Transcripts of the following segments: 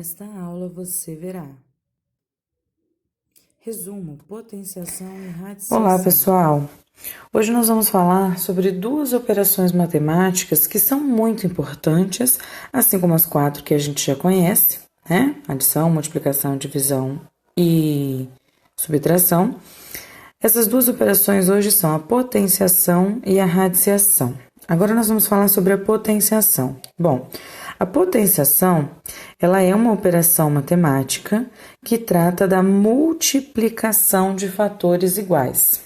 Nesta aula você verá resumo, potenciação e radiação. Olá, pessoal! Hoje nós vamos falar sobre duas operações matemáticas que são muito importantes, assim como as 4 que a gente já conhece, né? Adição, multiplicação, divisão e subtração. Essas duas operações hoje são a potenciação e a radiciação. Agora nós vamos falar sobre a potenciação. Bom, a potenciação, ela é uma operação matemática que trata da multiplicação de fatores iguais.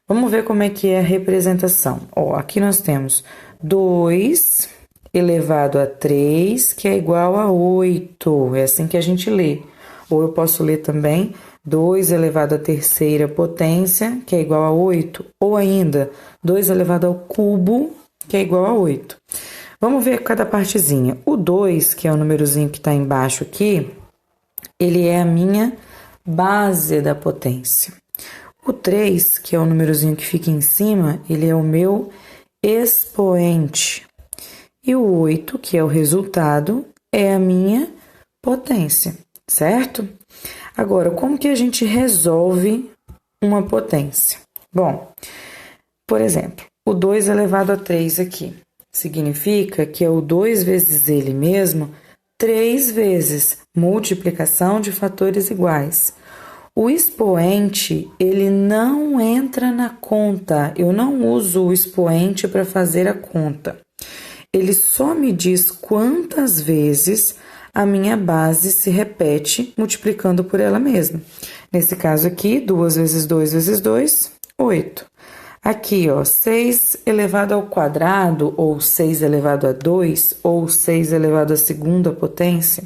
Vamos ver como é que é a representação. Aqui nós temos 2 elevado a 3, que é igual a 8. É assim que a gente lê. Ou eu posso ler também 2 elevado à terceira potência, que é igual a 8. Ou ainda, 2 elevado ao cubo, que é igual a 8. Vamos ver cada partezinha. O 2, que é o númerozinho que está embaixo aqui, ele é a minha base da potência. O 3, que é o númerozinho que fica em cima, ele é o meu expoente. E o 8, que é o resultado, é a minha potência, certo? Agora, como que a gente resolve uma potência? Bom, por exemplo, o 2 elevado a 3 aqui. Significa que é o 2 vezes ele mesmo, 3 vezes multiplicação de fatores iguais. O expoente, ele não entra na conta. Eu não uso o expoente para fazer a conta. Ele só me diz quantas vezes a minha base se repete multiplicando por ela mesma. Nesse caso aqui, 2 vezes 2 vezes 2, 8. Aqui, 6 elevado ao quadrado, ou 6 elevado a 2, ou 6 elevado à segunda potência,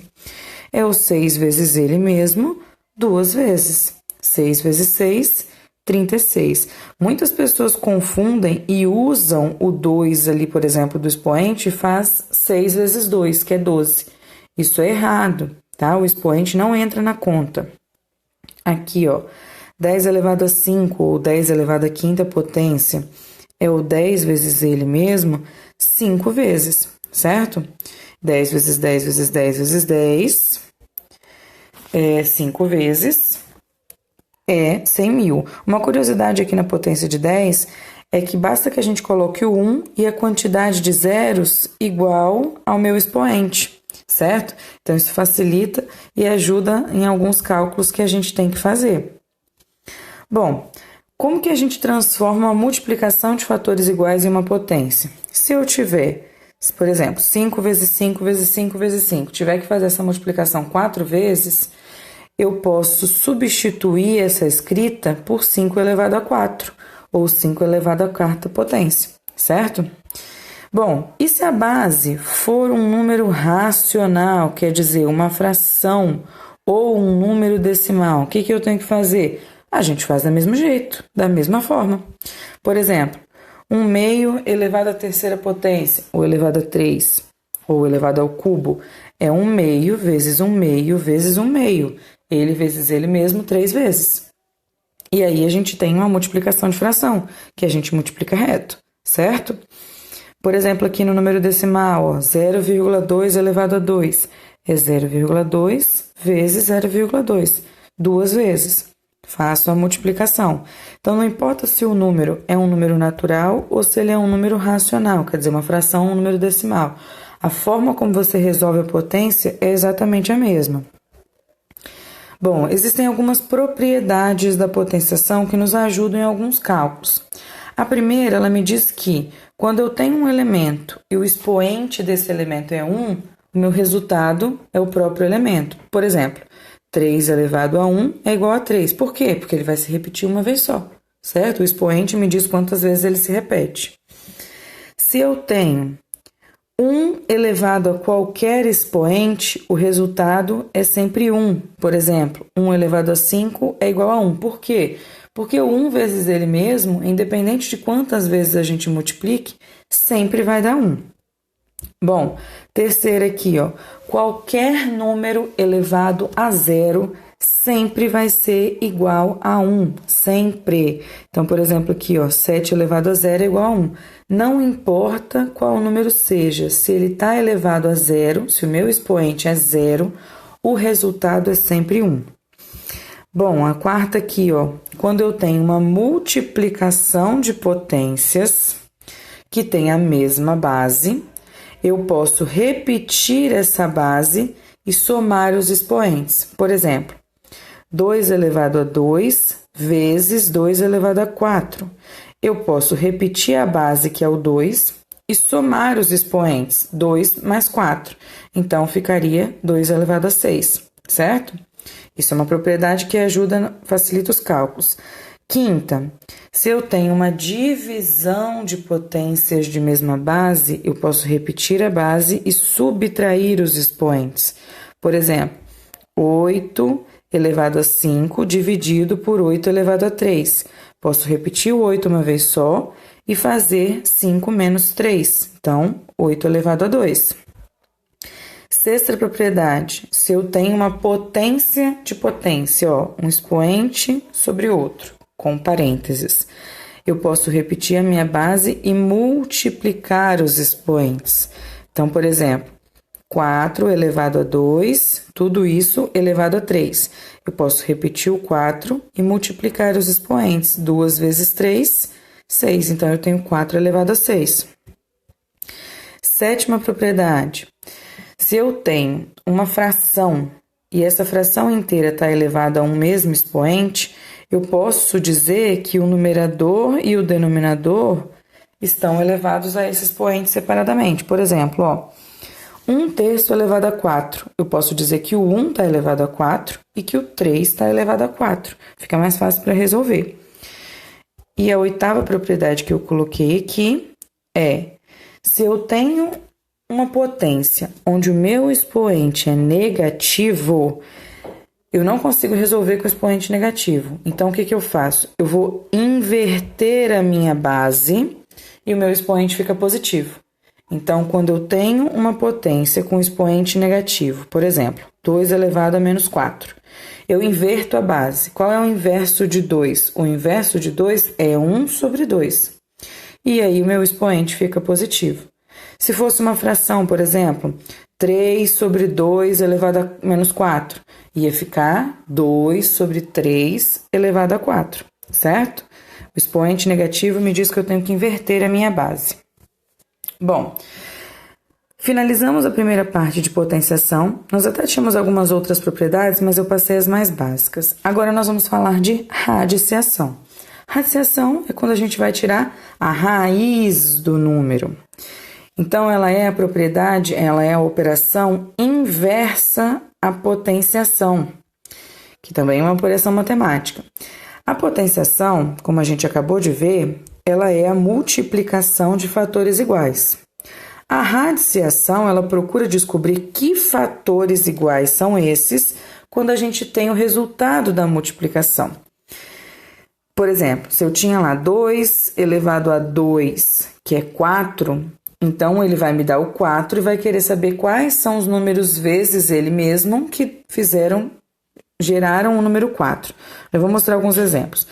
é o 6 vezes ele mesmo, 2 vezes. 6 vezes 6, 36. Muitas pessoas confundem e usam o 2 ali, por exemplo, do expoente e faz 6 vezes 2, que é 12. Isso é errado, tá? O expoente não entra na conta. Aqui, 10 elevado a 5 ou 10 elevado à quinta potência é o 10 vezes ele mesmo, 5 vezes, certo? 10 vezes 10 vezes 10 vezes 10 é 5 vezes, é 100 mil. Uma curiosidade aqui na potência de 10 é que basta que a gente coloque o 1 e a quantidade de zeros igual ao meu expoente, certo? Então, isso facilita e ajuda em alguns cálculos que a gente tem que fazer. Bom, como que a gente transforma a multiplicação de fatores iguais em uma potência? Se eu tiver, por exemplo, 5 vezes 5 vezes 5 vezes 5, tiver que fazer essa multiplicação 4 vezes, eu posso substituir essa escrita por 5 elevado a 4, ou 5 elevado à quarta potência, certo? Bom, e se a base for um número racional, quer dizer, uma fração, ou um número decimal, o que eu tenho que fazer? A gente faz do mesmo jeito, da mesma forma. Por exemplo, 1 meio elevado à terceira potência, ou elevado a 3, ou elevado ao cubo, é 1 meio vezes 1 meio vezes 1 meio. Ele vezes ele mesmo 3 vezes. E aí a gente tem uma multiplicação de fração, que a gente multiplica reto, certo? Por exemplo, aqui no número decimal, 0,2 elevado a 2 é 0,2 vezes 0,2, 2 vezes. Faço a multiplicação. Então, não importa se o número é um número natural ou se ele é um número racional, quer dizer, uma fração ou um número decimal. A forma como você resolve a potência é exatamente a mesma. Bom, existem algumas propriedades da potenciação que nos ajudam em alguns cálculos. A primeira, ela me diz que quando eu tenho um elemento e o expoente desse elemento é 1, o meu resultado é o próprio elemento. Por exemplo, 3 elevado a 1 é igual a 3. Por quê? Porque ele vai se repetir uma vez só, certo? O expoente me diz quantas vezes ele se repete. Se eu tenho 1 elevado a qualquer expoente, o resultado é sempre 1. Por exemplo, 1 elevado a 5 é igual a 1. Por quê? Porque o 1 vezes ele mesmo, independente de quantas vezes a gente multiplique, sempre vai dar 1. Bom, terceira aqui, qualquer número elevado a 0 sempre vai ser igual a 1, sempre. Então, por exemplo, aqui, 7 elevado a 0 é igual a 1. Não importa qual número seja, se ele está elevado a 0, se o meu expoente é 0, o resultado é sempre 1. Bom, a quarta aqui, ó, quando eu tenho uma multiplicação de potências que tem a mesma base, eu posso repetir essa base e somar os expoentes. Por exemplo, 2 elevado a 2 vezes 2 elevado a 4. Eu posso repetir a base, que é o 2, e somar os expoentes, 2 mais 4. Então, ficaria 2 elevado a 6, certo? Isso é uma propriedade que ajuda, facilita os cálculos. Quinta, se eu tenho uma divisão de potências de mesma base, eu posso repetir a base e subtrair os expoentes. Por exemplo, 8 elevado a 5 dividido por 8 elevado a 3. Posso repetir o 8 uma vez só e fazer 5 menos 3. Então, 8 elevado a 2. Sexta propriedade, se eu tenho uma potência de potência, ó, um expoente sobre outro, com parênteses, eu posso repetir a minha base e multiplicar os expoentes. Então, por exemplo, 4 elevado a 2, tudo isso elevado a 3. Eu posso repetir o 4 e multiplicar os expoentes. 2 vezes 3, 6. Então, eu tenho 4 elevado a 6. Sétima propriedade. Se eu tenho uma fração e essa fração inteira está elevada a um mesmo expoente, eu posso dizer que o numerador e o denominador estão elevados a esse expoente separadamente. Por exemplo, ó, 1/3 elevado a 4. Eu posso dizer que o 1 está elevado a 4 e que o 3 está elevado a 4. Fica mais fácil para resolver. E a oitava propriedade que eu coloquei aqui é, se eu tenho uma potência onde o meu expoente é negativo, eu não consigo resolver com o expoente negativo. Então, o que eu faço? Eu vou inverter a minha base e o meu expoente fica positivo. Então, quando eu tenho uma potência com expoente negativo, por exemplo, 2 elevado a menos 4, eu inverto a base. Qual é o inverso de 2? O inverso de 2 é 1 sobre 2. E aí, o meu expoente fica positivo. Se fosse uma fração, por exemplo, 3 sobre 2 elevado a menos 4, ia ficar 2 sobre 3 elevado a 4, certo? O expoente negativo me diz que eu tenho que inverter a minha base. Bom, finalizamos a primeira parte de potenciação. Nós até tínhamos algumas outras propriedades, mas eu passei as mais básicas. Agora nós vamos falar de radiciação. Radiciação é quando a gente vai tirar a raiz do número. Então, ela é a propriedade, ela é a operação inversa à potenciação, que também é uma operação matemática. A potenciação, como a gente acabou de ver, ela é a multiplicação de fatores iguais. A radiciação, ela procura descobrir que fatores iguais são esses quando a gente tem o resultado da multiplicação. Por exemplo, se eu tinha lá 2 elevado a 2, que é 4, então ele vai me dar o 4 e vai querer saber quais são os números vezes ele mesmo que geraram o número 4. Eu vou mostrar alguns exemplos.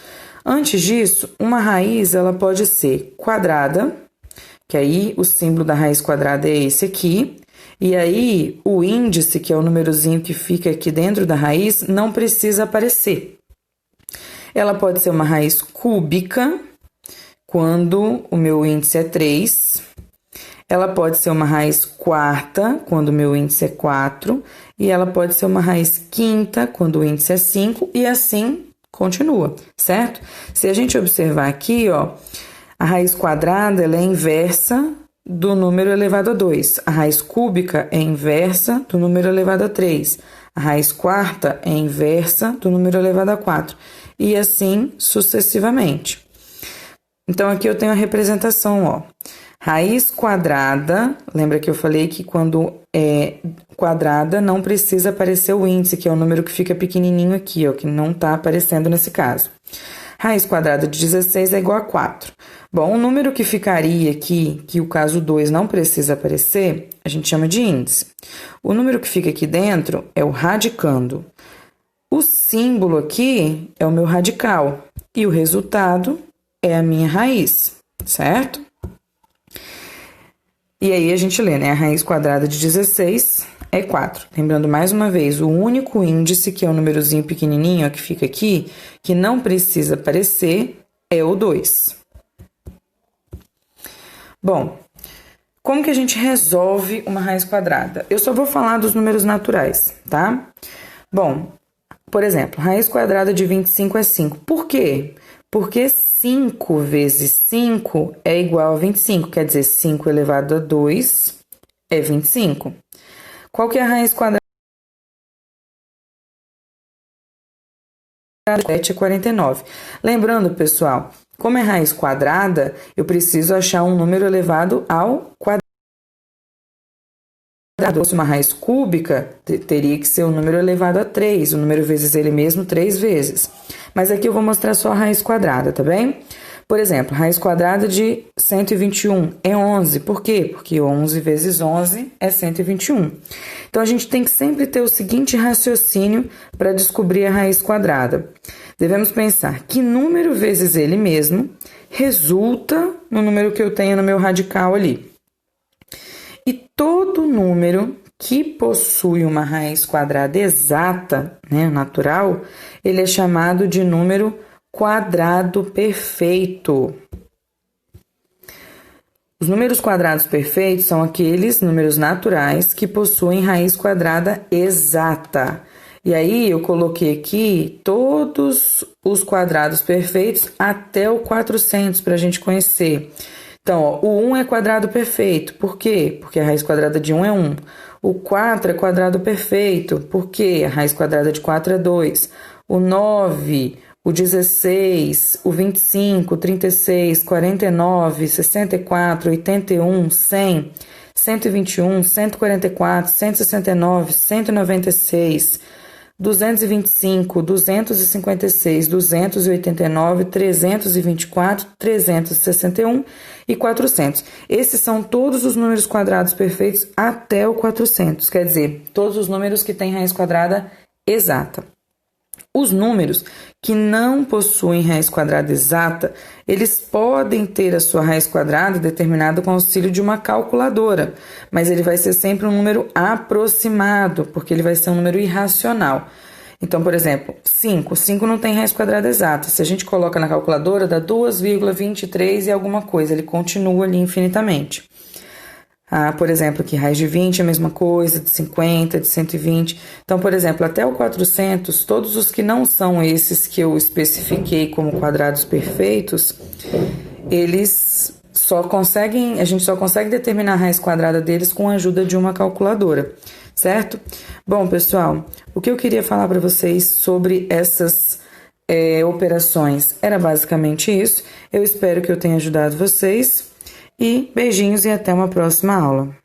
Antes disso, uma raiz ela pode ser quadrada, que aí o símbolo da raiz quadrada é esse aqui, e aí o índice, que é o númerozinho que fica aqui dentro da raiz, não precisa aparecer. Ela pode ser uma raiz cúbica, quando o meu índice é 3. Ela pode ser uma raiz quarta, quando o meu índice é 4. E ela pode ser uma raiz quinta, quando o índice é 5. E assim continua, certo? Se a gente observar aqui, ó, a raiz quadrada ela é inversa do número elevado a 2. A raiz cúbica é inversa do número elevado a 3. A raiz quarta é inversa do número elevado a 4. E assim sucessivamente. Então, aqui eu tenho a representação, ó. Raiz quadrada, lembra que eu falei que quando é quadrada não precisa aparecer o índice, que é o número que fica pequenininho aqui, ó, que não está aparecendo nesse caso. Raiz quadrada de 16 é igual a 4. Bom, o número que ficaria aqui, que o caso 2 não precisa aparecer, a gente chama de índice. O número que fica aqui dentro é o radicando. O símbolo aqui é o meu radical e o resultado é a minha raiz, certo? E aí a gente lê, né? A raiz quadrada de 16 é 4. Lembrando mais uma vez, o único índice, que é o númerozinho pequenininho, ó, que fica aqui, que não precisa aparecer, é o 2. Bom, como que a gente resolve uma raiz quadrada? Eu só vou falar dos números naturais, tá? Bom, por exemplo, raiz quadrada de 25 é 5. Por quê? Porque 5 vezes 5 é igual a 25, quer dizer, 5 elevado a 2 é 25. Qual que é a raiz quadrada? 7 é 49. Lembrando, pessoal, como é raiz quadrada, eu preciso achar um número elevado ao quadrado. Se fosse uma raiz cúbica, teria que ser um número elevado a 3, o número vezes ele mesmo 3 vezes. Mas aqui eu vou mostrar só a raiz quadrada, tá bem? Por exemplo, raiz quadrada de 121 é 11. Por quê? Porque 11 vezes 11 é 121. Então, a gente tem que sempre ter o seguinte raciocínio para descobrir a raiz quadrada. Devemos pensar que número vezes ele mesmo resulta no número que eu tenho no meu radical ali. E todo número que possui uma raiz quadrada exata, né, natural, ele é chamado de número quadrado perfeito. Os números quadrados perfeitos são aqueles números naturais que possuem raiz quadrada exata. E aí, eu coloquei aqui todos os quadrados perfeitos até o 400 para a gente conhecer. Então, ó, o 1 é quadrado perfeito. Por quê? Porque a raiz quadrada de 1 é 1. O 4 é quadrado perfeito. Por quê? A raiz quadrada de 4 é 2. O 9, o 16, o 25, o 36, 49, 64, 81, 100, 121, 144, 169, 196, 225, 256, 289, 324, 361 e 400. Esses são todos os números quadrados perfeitos até o 400, quer dizer, todos os números que têm raiz quadrada exata. Os números que não possuem raiz quadrada exata, eles podem ter a sua raiz quadrada determinada com o auxílio de uma calculadora, mas ele vai ser sempre um número aproximado, porque ele vai ser um número irracional. Então, por exemplo, 5. 5 não tem raiz quadrada exata. Se a gente coloca na calculadora, dá 2,23 e alguma coisa, ele continua ali infinitamente. Por exemplo, aqui, raiz de 20 é a mesma coisa, de 50, de 120. Então, por exemplo, até o 400, todos os que não são esses que eu especifiquei como quadrados perfeitos, eles a gente só consegue determinar a raiz quadrada deles com a ajuda de uma calculadora, certo? Bom, pessoal, o que eu queria falar para vocês sobre essas operações era basicamente isso. Eu espero que eu tenha ajudado vocês. E beijinhos e até uma próxima aula.